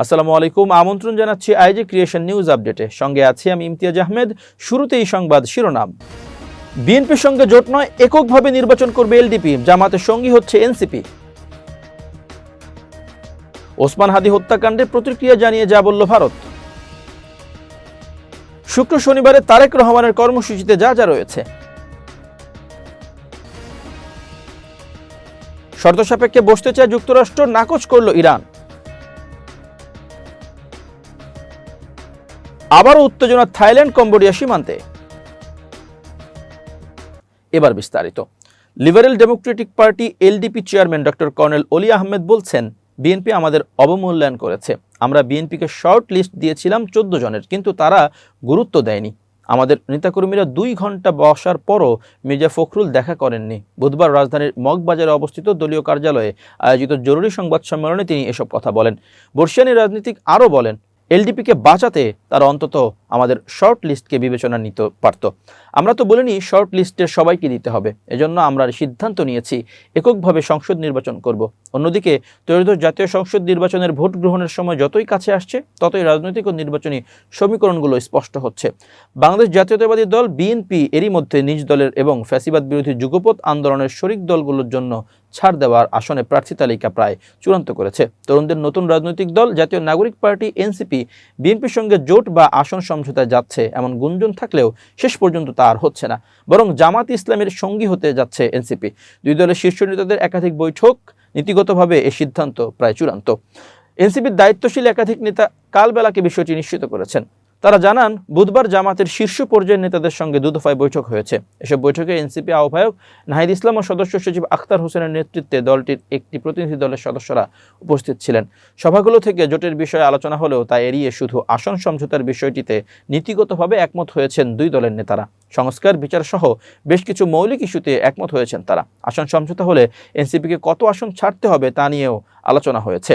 আসসালামু আলাইকুম, আমন্ত্রণ জানাচ্ছি আইজি ক্রিয়েশন নিউজ আপডেটে। সঙ্গে আছি আমি ইমতিয়াজ আহমেদ। শুরুতেই সংবাদ শিরোনাম। বিএনপির সঙ্গে জোট নয়, এককভাবে নির্বাচন করবে এলডিপি, জামাতের সঙ্গী হচ্ছে এনসিপি। ওসমান হাদী হত্যাকাণ্ডে প্রতিক্রিয়া জানিয়ে যা বলল ভারত। শুক্র শনিবারে তারেক রহমানের কর্মসূচিতে যা যা রয়েছে। শর্ত সাপেক্ষে বসতে চায় যুক্তরাষ্ট্র, নাকচ করল ইরান। আবারও উত্তেজনা থাইল্যান্ড কম্বোডিয়া সীমান্তে। এবার বিস্তারিত। Liberal Democratic party LDP chairman doctor colonel অলি আহমেদ বলছেন, বিএনপি আমাদের অবমূল্যায়ন করেছে। আমরা বিএনপিকে শর্ট লিস্ট দিয়েছিলাম 14 জনের, কিন্তু তারা গুরুত্ব দেয়নি। আমাদের নেতাকর্মীরা 2 ঘন্টা বসার পরও মির্জা ফখরুল দেখা করেননি। বুধবার রাজধানীর মগবাজারে অবস্থিত দলীয় কার্যালয়ে আয়োজিত জরুরি সংবাদ সম্মেলনে তিনি এসব কথা বলেন। বর্ষিয়ানী রাজনীতিক আরও বলেন, এলডিপিকে বাঁচাতে তারা অন্তত আমাদের শর্ট লিস্টকে বিবেচনা নিতে পারত। আমরা তো বলিনি শর্ট লিস্টের সবাইকে দিতে হবে। এজন্য আমরা সিদ্ধান্ত নিয়েছি এককভাবে সংসদ নির্বাচন করব। অন্যদিকে ত্রয়োদশ জাতীয় সংসদ নির্বাচনের ভোট গ্রহণের সময় যতই কাছে আসছে, ততই রাজনৈতিক ও নির্বাচনী সমীকরণগুলো স্পষ্ট হচ্ছে। বাংলাদেশ জাতীয়তাবাদী দল বিএনপি এরই মধ্যে নিজ দলের এবং ফ্যাসিবাদ বিরোধী যুগপৎ আন্দোলনের শরিক দলগুলোর জন্য ছাড় দেওয়ার আসনে প্রার্থী তালিকা প্রায় চূড়ান্ত করেছে। তরুণদের নতুন রাজনৈতিক দল জাতীয় নাগরিক পার্টি এনসিপি বিএনপির সঙ্গে জোট বা আসন সমঝোতায় যাচ্ছে এমন গুঞ্জন থাকলেও শেষ পর্যন্ত তা আর হচ্ছে না, বরং জামাত ইসলামের সঙ্গী হতে যাচ্ছে এনসিপি। দুই দলের শীর্ষ নেতাদের একাধিক বৈঠক, নীতিগতভাবে এই সিদ্ধান্ত প্রায় চূড়ান্ত। এনসিপির দায়িত্বশীল একাধিক নেতা কালবেলাকে বিষয়টি নিশ্চিত করেছেন। তারা জানান, বুধবার জামাতের শীর্ষ পর্যায়ের নেতাদের সঙ্গে 2 দফায় বৈঠক হয়েছে। এসব বৈঠকে এনসিপি আহ্বায়ক নাহিদ ইসলাম ও সদস্য সচিব আখতার হোসেনের নেতৃত্বে দলটির একটি প্রতিনিধি দলের সদস্যরা উপস্থিত ছিলেন। সভাগুলো থেকে জোটের বিষয়ে আলোচনা হলেও তা এড়িয়ে শুধু আসন সমঝোতার বিষয়টিতে নীতিগতভাবে একমত হয়েছেন 2 দলের নেতারা। সংস্কার, বিচার সহ বেশ কিছু মৌলিক ইস্যুতে একমত হয়েছেন তারা। আসন সমঝোতা হলে এনসিপিকে কত আসন ছাড়তে হবে তা নিয়েও আলোচনা হয়েছে।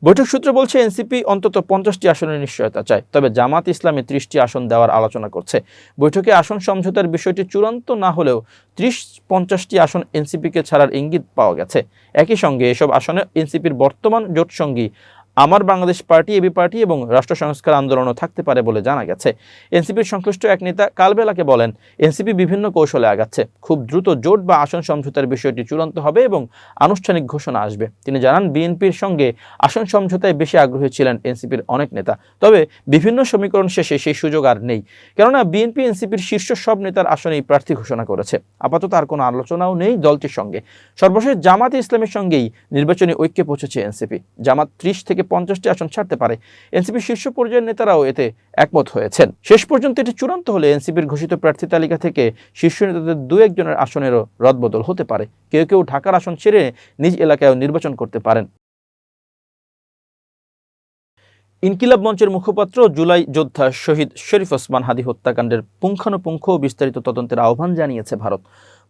বৈঠক সূত্র বলছে, এনসিপি অন্তত 50টি আসনের নিশ্চয়তা চায়, তবে জামাত ইসলামে 30টি আসন দেওয়ার আলোচনা করছে। বৈঠকে আসন সমঝোতার বিষয়টি চূড়ান্ত না হলেও 30-50টি আসন এনসিপিকে ছাড়ার ইঙ্গিত পাওয়া গেছে। একই সঙ্গে এসব আসনে এনসিপির বর্তমান জোট সঙ্গী আমার বাংলাদেশ পার্টি, এবি পার্টি এবং রাষ্ট্র সংস্কার আন্দোলনও থাকতে পারে বলে জানা গেছে। এনসিপির সংশ্লিষ্ট এক নেতা কালবেলাকে বলেন, এনসিপি বিভিন্ন কৌশলে আগাচ্ছে। খুব দ্রুত জোট বা আসন সমঝোতার বিষয়টি চূড়ান্ত হবে এবং আনুষ্ঠানিক ঘোষণা আসবে। তিনি জানান, বিএনপির সঙ্গে আসন সমঝোতায় বেশি আগ্রহী ছিলেন এনসিপির অনেক নেতা, তবে বিভিন্ন সমীকরণ শেষে সেই সুযোগ আর নেই। কেননা বিএনপি এনসিপির শীর্ষ সব নেতার আসনেই প্রার্থী ঘোষণা করেছে। আপাতত আর কোনো আলোচনাও নেই দলটির সঙ্গে। সর্বশেষ জামাত ইসলামের সঙ্গেই নির্বাচনী ঐক্যে পৌঁছেছে এনসিপি। জামাত 30 থেকে 50টি আসন ছাড়তে পারে। এনসিপির শীর্ষ পর্যায়ের নেতারাও এতে একমত হয়েছেন। শেষ পর্যন্ত এটি চূড়ান্ত হলে এনসিপির ঘোষিত প্রার্থী তালিকা থেকে শীর্ষ নেতাদের 2-1 জনের আসনেরও রদবদল হতে পারে। কেউ কেউ ঢাকার আসন ছেড়ে নিজ এলাকায়ও নির্বাচন করতে পারেন। ইনকিলাব মঞ্চের মুখপাত্র জুলাই যোদ্ধা শহীদ শরীফ ওসমান হাদী হত্যাকাণ্ডের পুঙ্খানুপুঙ্খ ও বিস্তারিত তদন্তের আহ্বান জানিয়েছে ভারত।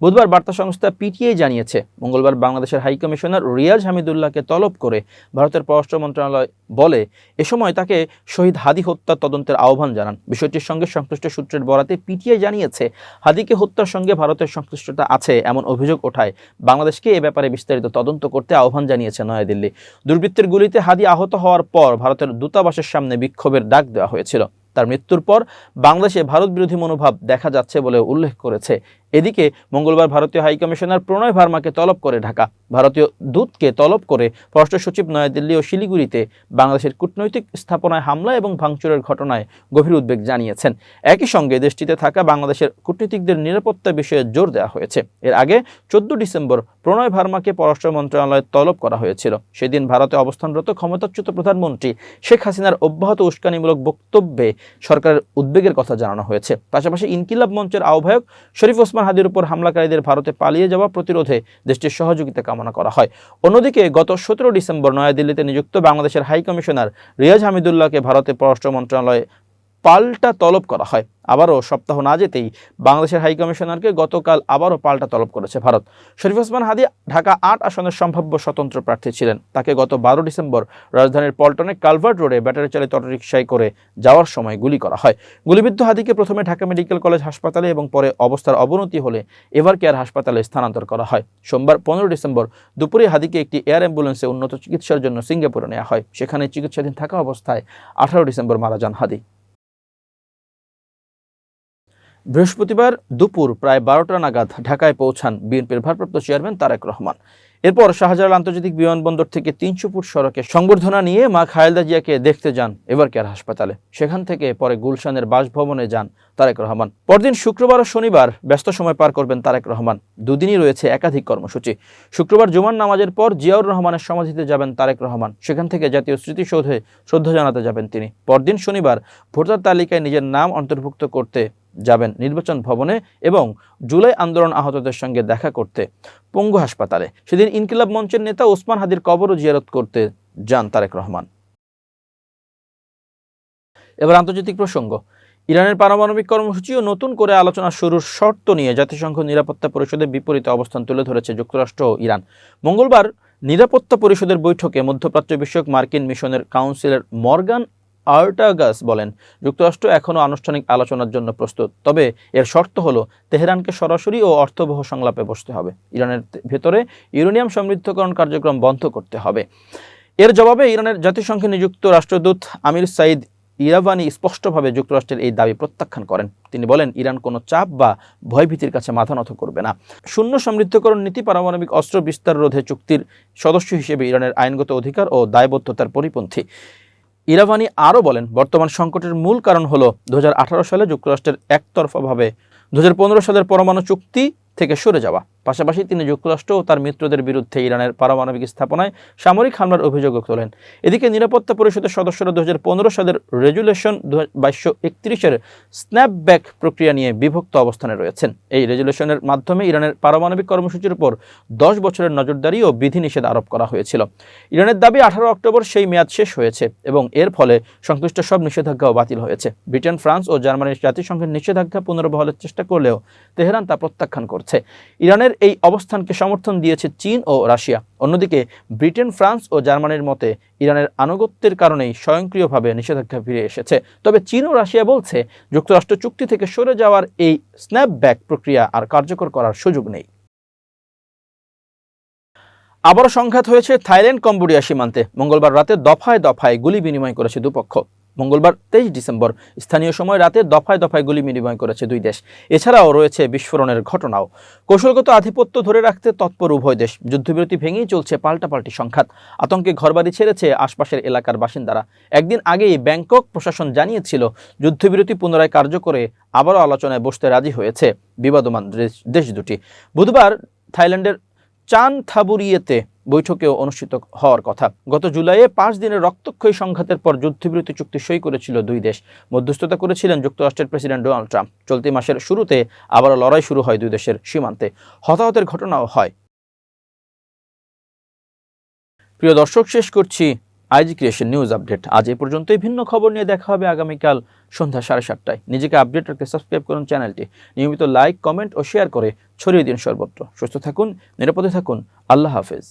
বুধবার বার্তা সংস্থা পিটিআই জানিয়েছে, মঙ্গলবার বাংলাদেশের হাইকমিশনার রিয়াজ হামিদুল্লাহকে তলব করে ভারতের পররাষ্ট্র মন্ত্রণালয় বলে এ সময় তাকে শহীদ হাদী হত্যা তদন্তের আহ্বান জানান। বিষয়টির সঙ্গে সংশ্লিষ্ট সূত্রের বরাতে পিটিআই জানিয়েছে, হাদীকে হত্যার সঙ্গে ভারতের সংশ্লিষ্টতা আছে এমন অভিযোগ ওঠায় বাংলাদেশকে এ ব্যাপারে বিস্তারিত তদন্ত করতে আহ্বান জানিয়েছে নয়াদিল্লি। দুর্বৃত্তের গুলিতে হাদী আহত হওয়ার পর ভারতের দূতাবাসের সামনে বিক্ষোভের ডাক দেওয়া হয়েছিল। তার মৃত্যুর পর বাংলাদেশে ভারত বিরোধী মনোভাব দেখা যাচ্ছে বলে উল্লেখ করেছে। এদিকে মঙ্গলবার ভারতীয় হাইকমিশনার প্রণয় ভার্মাকে তলব করে ঢাকা। ভারতীয় দূতকে তলব করে পররাষ্ট্র সচিব নয়াদিল্লি ও শিলিগুড়িতে বাংলাদেশের কূটনৈতিক স্থাপনায় হামলা এবং ভাঙচুরের ঘটনায় গভীর উদ্বেগ জানিয়েছেন। একই সঙ্গে দেশটিতে থাকা বাংলাদেশের কূটনীতিকদের নিরাপত্তা বিষয়ে জোর দেওয়া হয়েছে। এর আগে 14 ডিসেম্বর প্রণয় ভার্মাকে পররাষ্ট্র মন্ত্রণালয়ে তলব করা হয়েছিল। সেদিন ভারতে অবস্থানরত ক্ষমতাচ্যুত প্রধানমন্ত্রী শেখ হাসিনার অব্যাহত উস্কানিমূলক বক্তব্যে সরকারের উদ্বেগের কথা জানানো হয়েছে। পাশাপাশি ইনকিলাব মঞ্চের আহ্বায়ক শরীফ ওসমান হাদীর উপর হামলাকারীদের ভারতে পালিয়ে যাওয়া প্রতিরোধে দেশটির সহযোগিতা কামনা করা হয়। অন্যদিকে গত 17 ডিসেম্বর নয়াদিল্লিতে নিযুক্ত বাংলাদেশের হাইকমিশনার রিয়াজ হামিদুল্লাহকে ভারতের পররাষ্ট্র মন্ত্রণালয়ে পাল্টা তলব করা হয়। আবারও সপ্তাহ না যেতেই বাংলাদেশের হাইকমিশনারকে গতকাল আবারও পাল্টা তলব করেছে ভারত। শরীফ ওসমান হাদী ঢাকা ৮ আসনের সম্ভাব্য স্বতন্ত্র প্রার্থী ছিলেন। তাকে গত 12 ডিসেম্বর রাজধানীর পল্টনে কালভার্ট রোডে ব্যাটারি চালিত অটোরিকশায় করে যাওয়ার সময় গুলি করা হয়। গুলিবিদ্ধ হাদীকে প্রথমে ঢাকা মেডিকেল কলেজ হাসপাতালে এবং পরে অবস্থার অবনতি হলে এভার কেয়ার হাসপাতালে স্থানান্তর করা হয়। সোমবার 15 ডিসেম্বর দুপুরে হাদীকে একটি এয়ার অ্যাম্বুলেন্সে উন্নত চিকিৎসার জন্য সিঙ্গাপুরে নেওয়া হয়। সেখানে চিকিৎসাধীন থাকা অবস্থায় 18 ডিসেম্বর মারা যান হাদী। বৃহস্পতিবার দুপুর প্রায় 12টা নাগাদ ঢাকায় পৌঁছান বিএনপির ভারপ্রাপ্ত চেয়ারম্যান তারেক রহমান। এরপর শাহজালাল আন্তর্জাতিক বিমানবন্দর থেকে 300 ফুট সড়কে সংবর্ধনা নিয়ে মা খালেদা জিয়াকে দেখতে যান এভার কেয়ার হাসপাতালে। সেখান থেকে পরে গুলশানের বাসভবনে যান তারেক রহমান। পরদিন শুক্রবার ও শনিবার ব্যস্ত সময় পার করবেন তারেক রহমান। দুদিনই রয়েছে একাধিক কর্মসূচি। শুক্রবার জুমার নামাজের পর জিয়াউর রহমানের সমাধিতে যাবেন তারেক রহমান। সেখান থেকে জাতীয় স্মৃতিসৌধে শ্রদ্ধা জানাতে যাবেন তিনি। পরদিন শনিবার ভোটার তালিকায় নিজের নাম অন্তর্ভুক্ত করতে যাবেন নির্বাচন ভবনে এবং জুলাই আন্দোলন আহতদের সঙ্গে দেখা করতে পঙ্গু হাসপাতালে। সেদিন ইনকিলাব মঞ্চের নেতা ওসমান হাদীর কবরও জিয়ারত করতে যান তারেক রহমান। এবার আন্তর্জাতিক প্রসঙ্গ। ইরানের পারমাণবিক কর্মসূচি ও নতুন করে আলোচনা শুরুর শর্ত নিয়ে জাতিসংঘ নিরাপত্তা পরিষদের বিপরীতে অবস্থান তুলে ধরেছে যুক্তরাষ্ট্র ও ইরান। মঙ্গলবার নিরাপত্তা পরিষদের বৈঠকে মধ্যপ্রাচ্য বিষয়ক মার্কিন মিশনের কাউন্সিলর মর্গান আর্টাগাস বলেন, যুক্তরাষ্ট্র এখনও আনুষ্ঠানিক আলোচনার জন্য প্রস্তুত, তবে এর শর্ত হলো তেহরানকে সরাসরি ও অর্থবহ সংলাপে বসতে হবে। ইরানের ভেতরে ইউরেনিয়াম সমৃদ্ধকরণ কার্যক্রম বন্ধ করতে হবে। এর জবাবে ইরানের জাতিসংঘে নিযুক্ত রাষ্ট্রদূত আমির সাইদ ইরাভানি স্পষ্টভাবে যুক্তরাষ্ট্রের এই দাবি প্রত্যাখ্যান করেন। তিনি বলেন, ইরান কোনো চাপ বা ভয়ভীতির কাছে মাথা নত করবে না। শূন্য সমৃদ্ধকরণ নীতি পারমাণবিক অস্ত্র বিস্তার রোধে চুক্তির সদস্য হিসেবে ইরানের আইনগত অধিকার ও দায়বদ্ধতার পরিপন্থী। ইরাভানি আরও বলেন, বর্তমান সংকটের মূল কারণ হল 2018 সালে যুক্তরাষ্ট্রের একতরফাভাবে 2015 সালের পরমাণু চুক্তি থেকে সরে যাওয়া। পাশাপাশি তিনি যুক্তরাষ্ট্র ও তার মিত্রদের বিরুদ্ধে ইরানের পারমাণবিক স্থাপনায় সামরিক হামলার অভিযোগও তোলেন। এদিকে নিরাপত্তা পরিষদের সদস্যরা 2015 সালের রেজুলেশন 2231-এর স্ন্যাপব্যাক প্রক্রিয়া নিয়ে বিভক্ত অবস্থানে রয়েছেন। এই রেজুলেশনের মাধ্যমে ইরানের পারমাণবিক কর্মসূচির উপর 10 বছরের নজরদারি ও বিধিনিষেধ আরোপ করা হয়েছিল। ইরানের দাবি 18 অক্টোবর সেই মেয়াদ শেষ হয়েছে এবং এর ফলে সংশ্লিষ্ট সব নিষেধাজ্ঞাও বাতিল হয়েছে। ব্রিটেন, ফ্রান্স ও জার্মানির জাতিসংঘের নিষেধাজ্ঞা পুনর্বহালের চেষ্টা করলেও তেহরান তা প্রত্যাখ্যান করছে। ইরানের এই অবস্থানকে সমর্থন দিয়েছে চীন ও রাশিয়া। অন্যদিকে ব্রিটেন, ফ্রান্স ও জার্মানির মতে ইরানের আনুগত্যের কারণেই স্বয়ংক্রিয়ভাবে নিষেধাজ্ঞা ফিরে এসেছে। তবে চীন ও রাশিয়া বলছে, যুক্তরাষ্ট্র চুক্তি থেকে সরে যাওয়ার এই স্ন্যাপব্যাক প্রক্রিয়া আর কার্যকর করার সুযোগ নেই। আবারও সংঘাত হয়েছে থাইল্যান্ড কম্বোডিয়া সীমান্তে। মঙ্গলবার রাতে দফায় দফায় গুলি বিনিময় করেছে দুপক্ষ। মঙ্গলবার 23 ডিসেম্বর স্থানীয় সময় রাতে দফায় দফায় গুলি বিনিময় করেছে দুই দেশ। এছাড়াও রয়েছে বিস্ফোরণের ঘটনাও। কৌশলগত আধিপত্য ধরে রাখতে তৎপর উভয় দেশ। যুদ্ধবিরতি ভেঙেই চলছে পাল্টাপাল্টি সংঘাত। আতঙ্কে ঘরবাড়ি ছেড়েছে আশপাশের এলাকার বাসিন্দারা। একদিন আগেই ব্যাংকক প্রশাসন জানিয়েছিল, যুদ্ধবিরতি পুনরায় কার্যকরে আবারও আলোচনায় বসতে রাজি হয়েছে বিবাদমান দেশ দুটি। বুধবার থাইল্যান্ডের চান থাবুরিয়েতে বৈঠকেও অনুষ্ঠিত হওয়ার কথা। গত জুলাইয়ে 5 দিনের রক্তক্ষয়ী সংঘাতের পর যুদ্ধবিরতি চুক্তি সই করেছিল দুই দেশ। মধ্যস্থতা করেছিলেন যুক্তরাষ্ট্রের প্রেসিডেন্ট ডোনাল্ড ট্রাম্প। চলতি মাসের শুরুতে আবারও লড়াই শুরু হয় দুই দেশের সীমান্তে। হতাহতের ঘটনাও হয়। প্রিয় দর্শক, শেষ করছি আইজি ক্রিয়েশন নিউজ আপডেট। আজ এই পর্যন্তই। ভিন্ন খবর নিয়ে দেখা হবে আগামীকাল সন্ধ্যা 7:30টায়। নিজেকে আপডেট রাখতে সাবস্ক্রাইব করুন চ্যানেলটি। নিয়মিত লাইক, কমেন্ট ও শেয়ার করে ছড়িয়ে দিন সর্বত্র। সুস্থ থাকুন, নিরাপদে থাকুন। আল্লাহ হাফেজ।